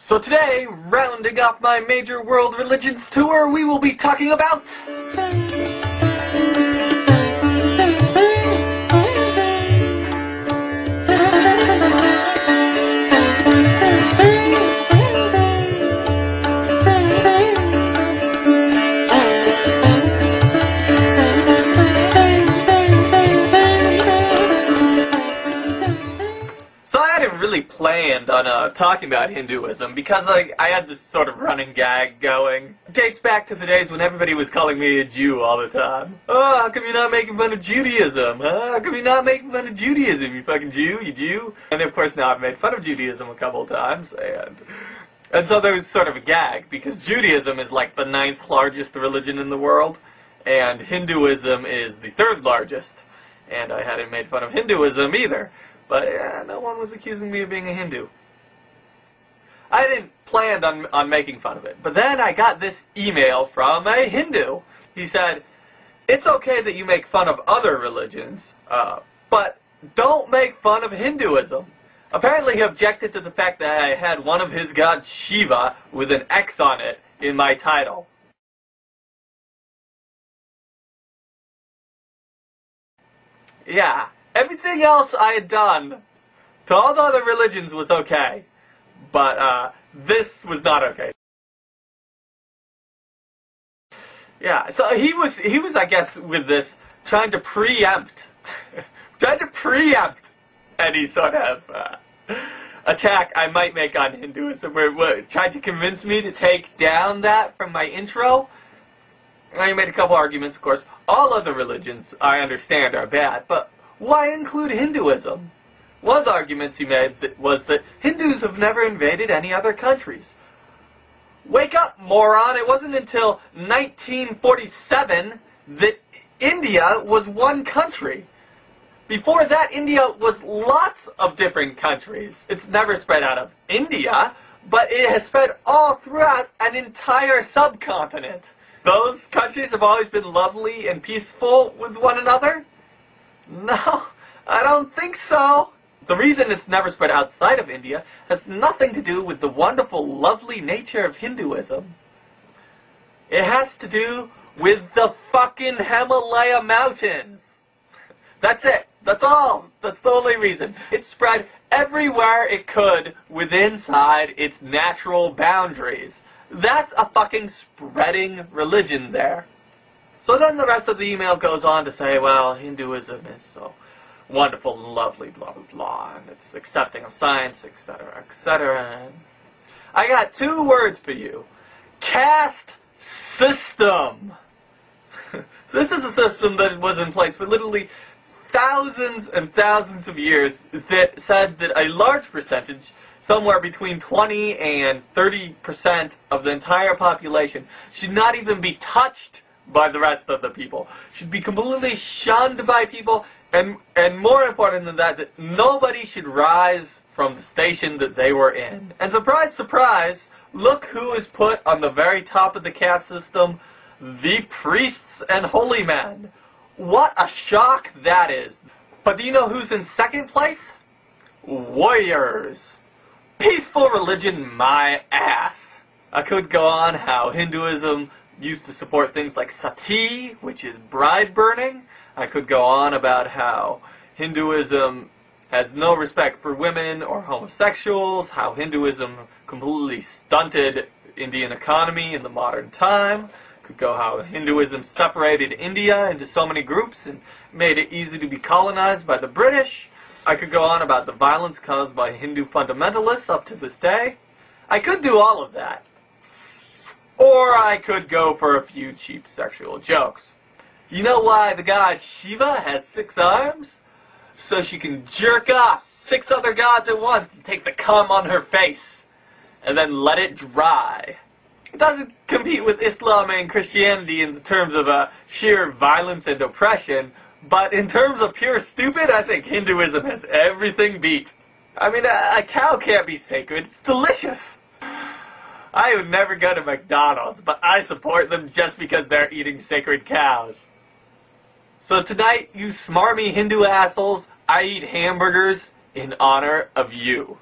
So today, rounding off my major world religions tour, we will be talking about really planned on talking about Hinduism because I had this sort of running gag going. It dates back to the days when everybody was calling me a Jew all the time. Oh, how come you're not making fun of Judaism? Huh? How come you're not making fun of Judaism, you fucking Jew, you Jew? And of course now I've made fun of Judaism a couple of times, and so there was sort of a gag, because Judaism is like the 9th largest religion in the world, and Hinduism is the 3rd largest, and I hadn't made fun of Hinduism either. But yeah, no one was accusing me of being a Hindu. I didn't plan on making fun of it. But then I got this email from a Hindu. He said, it's okay that you make fun of other religions, but don't make fun of Hinduism. Apparently he objected to the fact that I had one of his gods, Shiva, with an X on it in my title. Yeah. Everything else I had done to all the other religions was okay, but this was not okay. Yeah, so he was I guess with this trying to preempt any sort of attack I might make on Hinduism, where trying to convince me to take down that from my intro. I made a couple arguments, of course. All other religions, I understand, are bad, but why include Hinduism? One of the arguments he made was that Hindus have never invaded any other countries. Wake up, moron! It wasn't until 1947 that India was one country. Before that, India was lots of different countries. It's never spread out of India, but it has spread all throughout an entire subcontinent. Those countries have always been lovely and peaceful with one another? No, I don't think so. The reason it's never spread outside of India has nothing to do with the wonderful, lovely nature of Hinduism. It has to do with the fucking Himalaya mountains. That's it. That's all. That's the only reason. It spread everywhere it could within inside its natural boundaries. That's a fucking spreading religion there. So then the rest of the email goes on to say, well, Hinduism is so wonderful and lovely, blah, blah, blah, and it's accepting of science, etc., etc. I got 2 words for you. Caste system. This is a system that was in place for literally thousands and thousands of years that said that a large percentage, somewhere between 20 and 30% of the entire population, should not even be touched by the rest of the people, should be completely shunned by people, and more important than that, that nobody should rise from the station that they were in. And surprise, surprise, look who is put on the very top of the caste system: the priests and holy men. What a shock that is. But do you know who's in 2nd place? Warriors. Peaceful religion, my ass. I could go on how Hinduism used to support things like sati, which is bride burning. I could go on about how Hinduism has no respect for women or homosexuals, how Hinduism completely stunted Indian economy in the modern time. Could go how Hinduism separated India into so many groups and made it easy to be colonized by the British. I could go on about the violence caused by Hindu fundamentalists up to this day. I could do all of that. Or I could go for a few cheap sexual jokes. You know why the god Shiva has 6 arms? So she can jerk off 6 other gods at once and take the cum on her face, and then let it dry. It doesn't compete with Islam and Christianity in terms of sheer violence and oppression, but in terms of pure stupid, I think Hinduism has everything beat. I mean, a cow can't be sacred. It's delicious. I would never go to McDonald's, but I support them just because they're eating sacred cows. So tonight, you smarmy Hindu assholes, I eat hamburgers in honor of you.